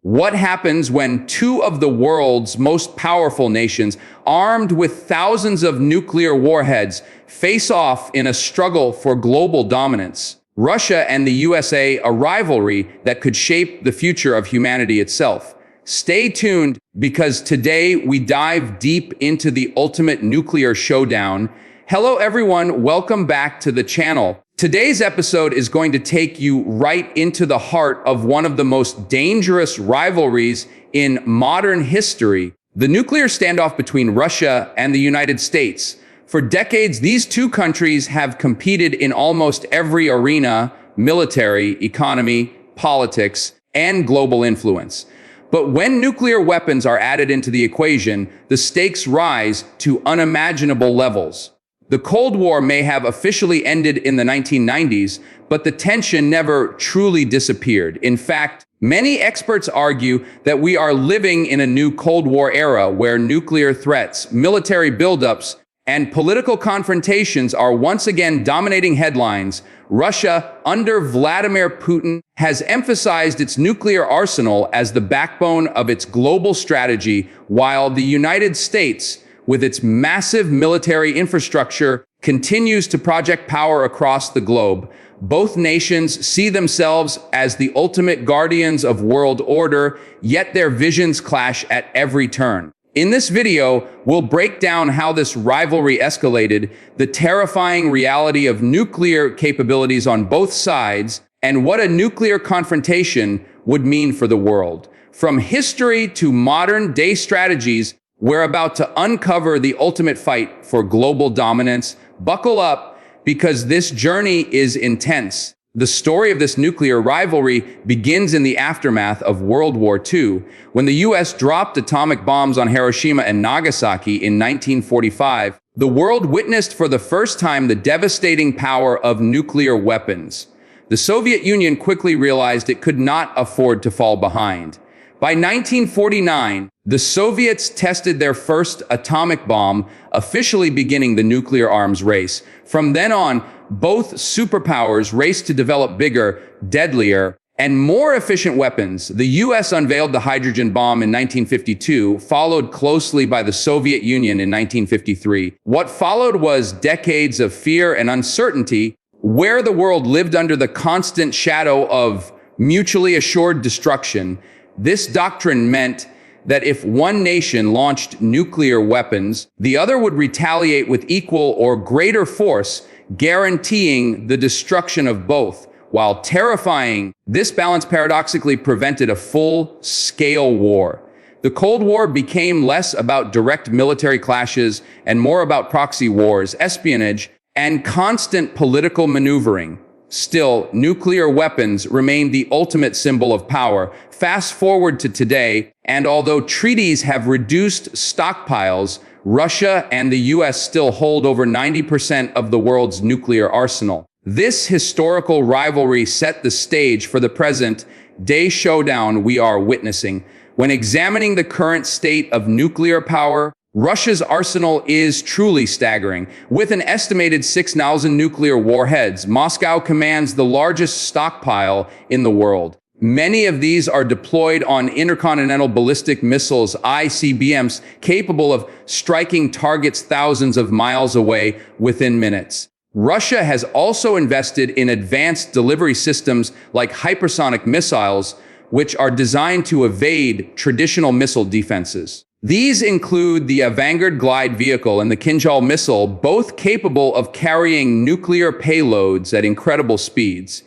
What happens when two of the world's most powerful nations, armed with thousands of nuclear warheads, face off in a struggle for global dominance? Russia and the USA, a rivalry that could shape the future of humanity itself. Stay tuned, because today we dive deep into the ultimate nuclear showdown. Hello everyone, welcome back to the channel. Today's episode is going to take you right into the heart of one of the most dangerous rivalries in modern history, the nuclear standoff between Russia and the United States. For decades, these two countries have competed in almost every arena: military, economy, politics, and global influence. But when nuclear weapons are added into the equation, the stakes rise to unimaginable levels. The Cold War may have officially ended in the 1990s, but the tension never truly disappeared. In fact, many experts argue that we are living in a new Cold War era where nuclear threats, military buildups, and political confrontations are once again dominating headlines. Russia, under Vladimir Putin, has emphasized its nuclear arsenal as the backbone of its global strategy, while the United States, with its massive military infrastructure, continues to project power across the globe. Both nations see themselves as the ultimate guardians of world order, yet their visions clash at every turn. In this video, we'll break down how this rivalry escalated, the terrifying reality of nuclear capabilities on both sides, and what a nuclear confrontation would mean for the world. From history to modern-day strategies, we're about to uncover the ultimate fight for global dominance. Buckle up, because this journey is intense. The story of this nuclear rivalry begins in the aftermath of World War II, when the US dropped atomic bombs on Hiroshima and Nagasaki in 1945. The world witnessed for the first time the devastating power of nuclear weapons. The Soviet Union quickly realized it could not afford to fall behind. By 1949, the Soviets tested their first atomic bomb, officially beginning the nuclear arms race. From then on, both superpowers raced to develop bigger, deadlier, and more efficient weapons. The US unveiled the hydrogen bomb in 1952, followed closely by the Soviet Union in 1953. What followed was decades of fear and uncertainty, where the world lived under the constant shadow of mutually assured destruction. This doctrine meant that if one nation launched nuclear weapons, the other would retaliate with equal or greater force, guaranteeing the destruction of both. While terrifying, this balance paradoxically prevented a full-scale war. The Cold War became less about direct military clashes and more about proxy wars, espionage, and constant political maneuvering. Still, nuclear weapons remain the ultimate symbol of power. Fast forward to today, and although treaties have reduced stockpiles, Russia and the US still hold over 90% of the world's nuclear arsenal. This historical rivalry set the stage for the present-day showdown we are witnessing. When examining the current state of nuclear power, Russia's arsenal is truly staggering. With an estimated 6,000 nuclear warheads, Moscow commands the largest stockpile in the world. Many of these are deployed on intercontinental ballistic missiles, ICBMs, capable of striking targets thousands of miles away within minutes. Russia has also invested in advanced delivery systems like hypersonic missiles, which are designed to evade traditional missile defenses. These include the Vanguard glide vehicle and the Kinjal missile, both capable of carrying nuclear payloads at incredible speeds.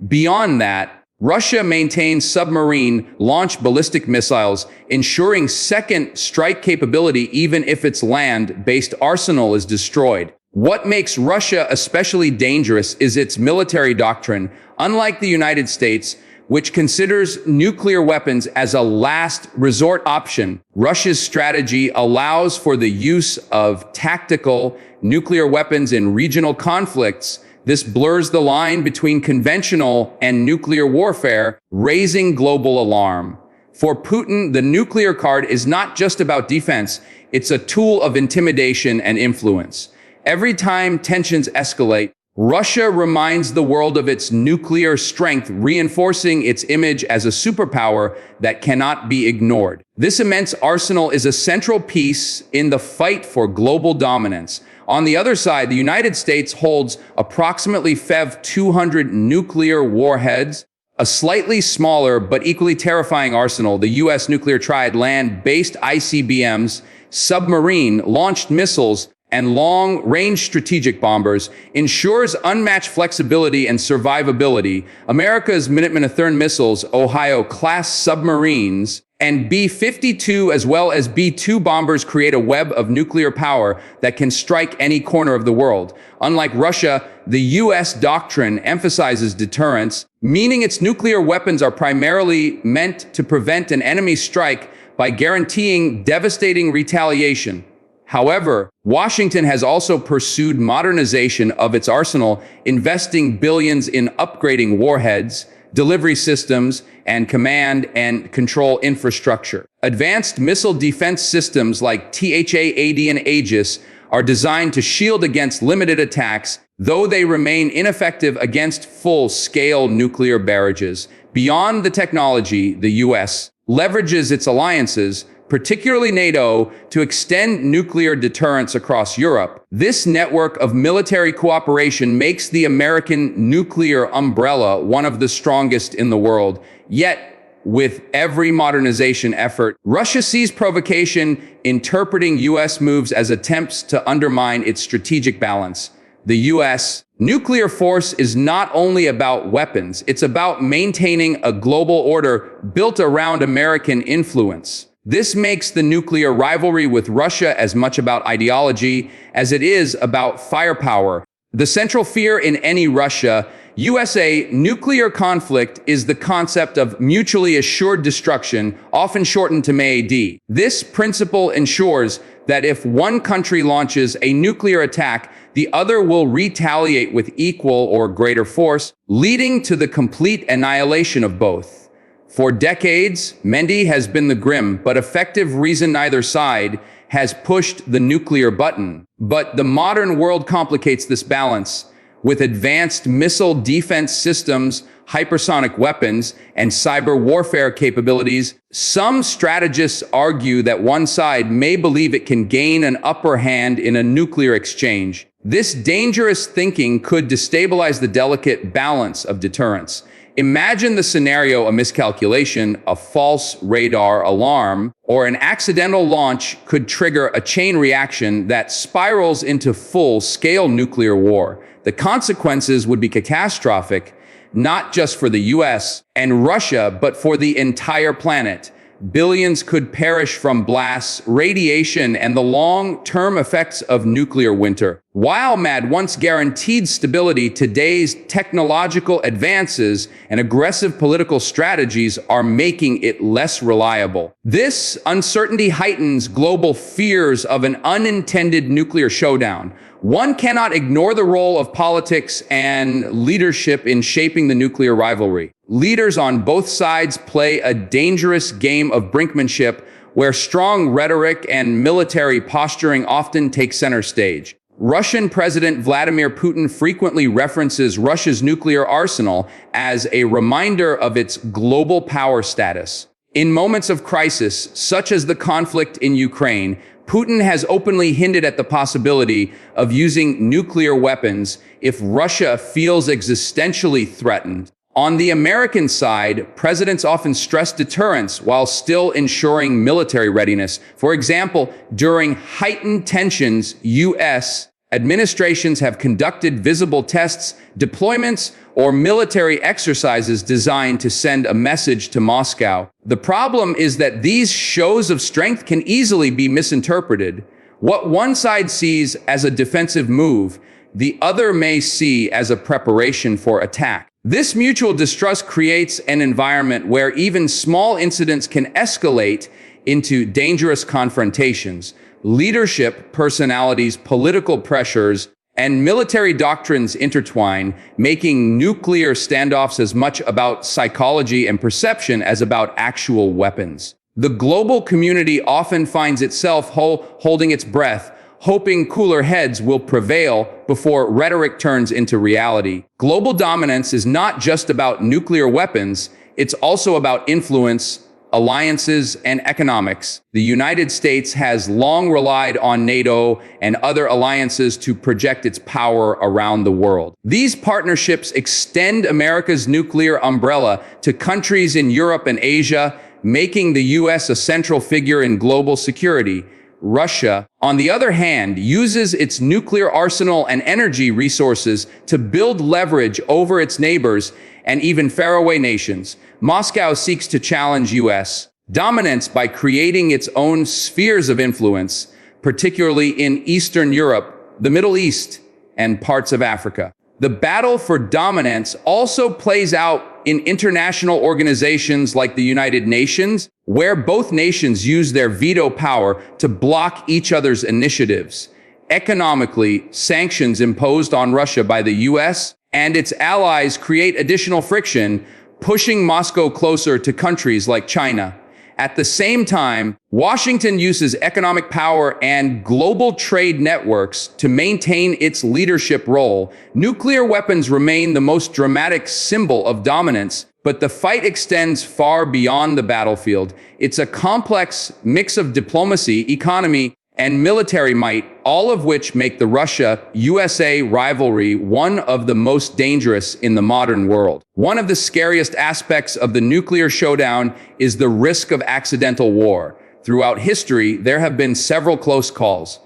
Beyond that, Russia maintains submarine launch ballistic missiles, ensuring second strike capability even if its land-based arsenal is destroyed. What makes Russia especially dangerous is its military doctrine. Unlike the United States, which considers nuclear weapons as a last resort option, Russia's strategy allows for the use of tactical nuclear weapons in regional conflicts. This blurs the line between conventional and nuclear warfare, raising global alarm. For Putin, the nuclear card is not just about defense, it's a tool of intimidation and influence. Every time tensions escalate, Russia reminds the world of its nuclear strength, reinforcing its image as a superpower that cannot be ignored. This immense arsenal is a central piece in the fight for global dominance. On the other side, the United States holds approximately 200 nuclear warheads, a slightly smaller but equally terrifying arsenal. The U.S. nuclear triad, land-based ICBMs, submarine-launched missiles, and long-range strategic bombers ensures unmatched flexibility and survivability. America's Minuteman missiles, Ohio-class submarines, and B-52 as well as B-2 bombers create a web of nuclear power that can strike any corner of the world. Unlike Russia, the U.S. doctrine emphasizes deterrence, meaning its nuclear weapons are primarily meant to prevent an enemy strike by guaranteeing devastating retaliation. However, Washington has also pursued modernization of its arsenal, investing billions in upgrading warheads, delivery systems, and command and control infrastructure. Advanced missile defense systems like THAAD and Aegis are designed to shield against limited attacks, though they remain ineffective against full-scale nuclear barrages. Beyond the technology, the U.S. leverages its alliances, particularly NATO, to extend nuclear deterrence across Europe. This network of military cooperation makes the American nuclear umbrella one of the strongest in the world. Yet, with every modernization effort, Russia sees provocation, interpreting U.S. moves as attempts to undermine its strategic balance. The U.S. nuclear force is not only about weapons, it's about maintaining a global order built around American influence. This makes the nuclear rivalry with Russia as much about ideology as it is about firepower. The central fear in any Russia-USA nuclear conflict is the concept of mutually assured destruction, often shortened to MAD. This principle ensures that if one country launches a nuclear attack, the other will retaliate with equal or greater force, leading to the complete annihilation of both. For decades, MAD has been the grim but effective reason neither side has pushed the nuclear button. But the modern world complicates this balance. With advanced missile defense systems, hypersonic weapons, and cyber warfare capabilities, some strategists argue that one side may believe it can gain an upper hand in a nuclear exchange. This dangerous thinking could destabilize the delicate balance of deterrence. Imagine the scenario: a miscalculation, a false radar alarm, or an accidental launch could trigger a chain reaction that spirals into full-scale nuclear war. The consequences would be catastrophic, not just for the US and Russia, but for the entire planet. Billions could perish from blasts, radiation, and the long-term effects of nuclear winter. While MAD once guaranteed stability, today's technological advances and aggressive political strategies are making it less reliable. This uncertainty heightens global fears of an unintended nuclear showdown. One cannot ignore the role of politics and leadership in shaping the nuclear rivalry. Leaders on both sides play a dangerous game of brinkmanship, where strong rhetoric and military posturing often take center stage. Russian President Vladimir Putin frequently references Russia's nuclear arsenal as a reminder of its global power status. In moments of crisis, such as the conflict in Ukraine, Putin has openly hinted at the possibility of using nuclear weapons if Russia feels existentially threatened. On the American side, presidents often stress deterrence while still ensuring military readiness. For example, during heightened tensions, U.S. administrations have conducted visible tests, deployments, or military exercises designed to send a message to Moscow. The problem is that these shows of strength can easily be misinterpreted. What one side sees as a defensive move, the other may see as a preparation for attack. This mutual distrust creates an environment where even small incidents can escalate into dangerous confrontations. Leadership, personalities, political pressures, and military doctrines intertwine, making nuclear standoffs as much about psychology and perception as about actual weapons. The global community often finds itself holding its breath, hoping cooler heads will prevail before rhetoric turns into reality. Global dominance is not just about nuclear weapons, it's also about influence, alliances, and economics. The United States has long relied on NATO and other alliances to project its power around the world. These partnerships extend America's nuclear umbrella to countries in Europe and Asia, making the U.S. a central figure in global security. Russia, on the other hand, uses its nuclear arsenal and energy resources to build leverage over its neighbors and even faraway nations. Moscow seeks to challenge U.S. dominance by creating its own spheres of influence, particularly in Eastern Europe, the Middle East, and parts of Africa. The battle for dominance also plays out in international organizations like the United Nations, where both nations use their veto power to block each other's initiatives. Economically, sanctions imposed on Russia by the U.S. and its allies create additional friction, pushing Moscow closer to countries like China. At the same time, Washington uses economic power and global trade networks to maintain its leadership role. Nuclear weapons remain the most dramatic symbol of dominance, but the fight extends far beyond the battlefield. It's a complex mix of diplomacy, economy, and military might, all of which make the Russia-USA rivalry one of the most dangerous in the modern world. One of the scariest aspects of the nuclear showdown is the risk of accidental war. Throughout history, there have been several close calls.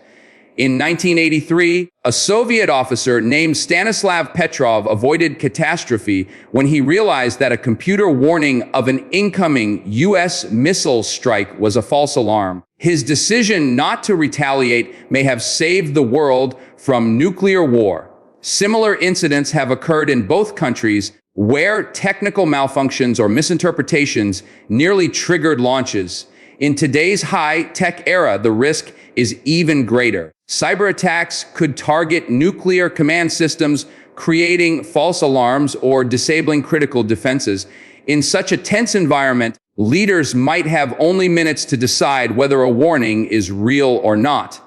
In 1983, a Soviet officer named Stanislav Petrov avoided catastrophe when he realized that a computer warning of an incoming U.S. missile strike was a false alarm. His decision not to retaliate may have saved the world from nuclear war. Similar incidents have occurred in both countries where technical malfunctions or misinterpretations nearly triggered launches. In today's high-tech era, the risk is even greater. Cyber attacks could target nuclear command systems, creating false alarms or disabling critical defenses. In such a tense environment, leaders might have only minutes to decide whether a warning is real or not.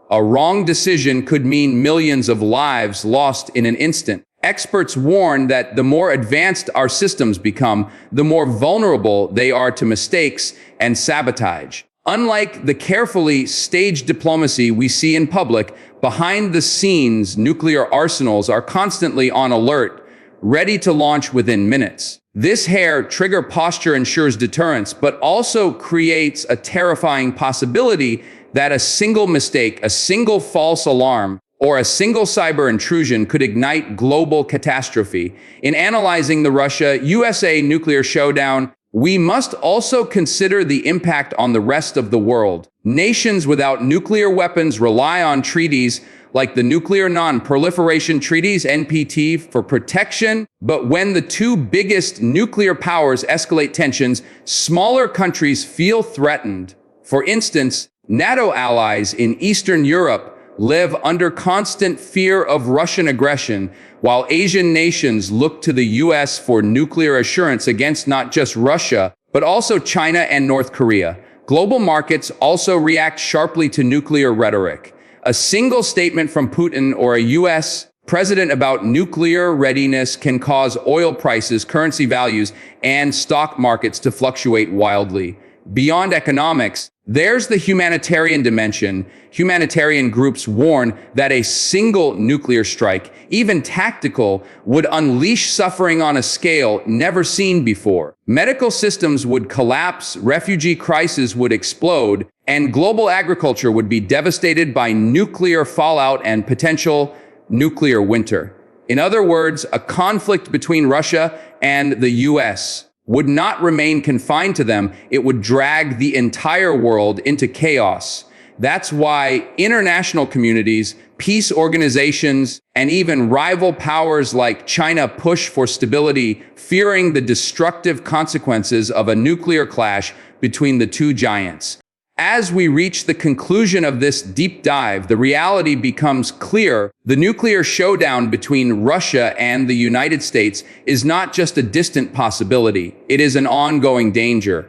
A wrong decision could mean millions of lives lost in an instant. Experts warn that the more advanced our systems become, the more vulnerable they are to mistakes and sabotage. Unlike the carefully staged diplomacy we see in public, behind the scenes, nuclear arsenals are constantly on alert, ready to launch within minutes. This hair-trigger posture ensures deterrence, but also creates a terrifying possibility that a single mistake, a single false alarm, or a single cyber intrusion could ignite global catastrophe. In analyzing the Russia-USA nuclear showdown, we must also consider the impact on the rest of the world. Nations without nuclear weapons rely on treaties like the Nuclear Non-Proliferation Treaties, NPT, for protection. But when the two biggest nuclear powers escalate tensions, smaller countries feel threatened. For instance, NATO allies in Eastern Europe live under constant fear of Russian aggression, while Asian nations look to the U.S. for nuclear assurance against not just Russia, but also China and North Korea. Global markets also react sharply to nuclear rhetoric. A single statement from Putin or a U.S. president about nuclear readiness can cause oil prices, currency values, and stock markets to fluctuate wildly. Beyond economics, there's the humanitarian dimension. Humanitarian groups warn that a single nuclear strike, even tactical, would unleash suffering on a scale never seen before. Medical systems would collapse, refugee crises would explode, and global agriculture would be devastated by nuclear fallout and potential nuclear winter. In other words, a conflict between Russia and the U.S. would not remain confined to them. It would drag the entire world into chaos. That's why international communities, peace organizations, and even rival powers like China push for stability, fearing the destructive consequences of a nuclear clash between the two giants. As we reach the conclusion of this deep dive, the reality becomes clear. The nuclear showdown between Russia and the United States is not just a distant possibility. It is an ongoing danger.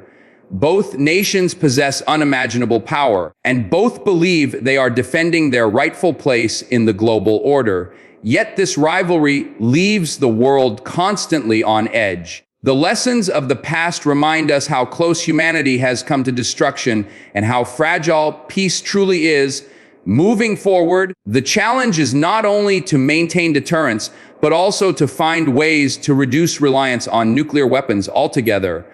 Both nations possess unimaginable power, and both believe they are defending their rightful place in the global order. Yet this rivalry leaves the world constantly on edge. The lessons of the past remind us how close humanity has come to destruction and how fragile peace truly is. Moving forward, the challenge is not only to maintain deterrence, but also to find ways to reduce reliance on nuclear weapons altogether.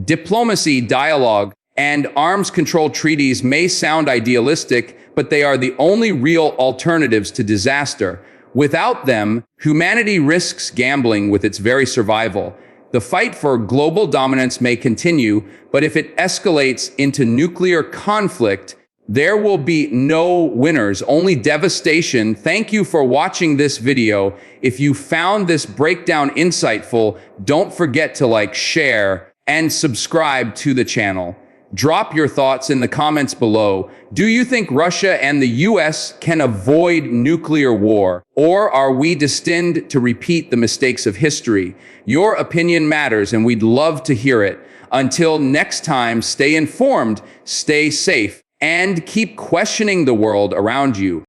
Diplomacy, dialogue, and arms control treaties may sound idealistic, but they are the only real alternatives to disaster. Without them, humanity risks gambling with its very survival. The fight for global dominance may continue, but if it escalates into nuclear conflict, there will be no winners, only devastation. Thank you for watching this video. If you found this breakdown insightful, don't forget to like, share, and subscribe to the channel. Drop your thoughts in the comments below. Do you think Russia and the US can avoid nuclear war? Or are we destined to repeat the mistakes of history? Your opinion matters, and we'd love to hear it. Until next time, stay informed, stay safe, and keep questioning the world around you.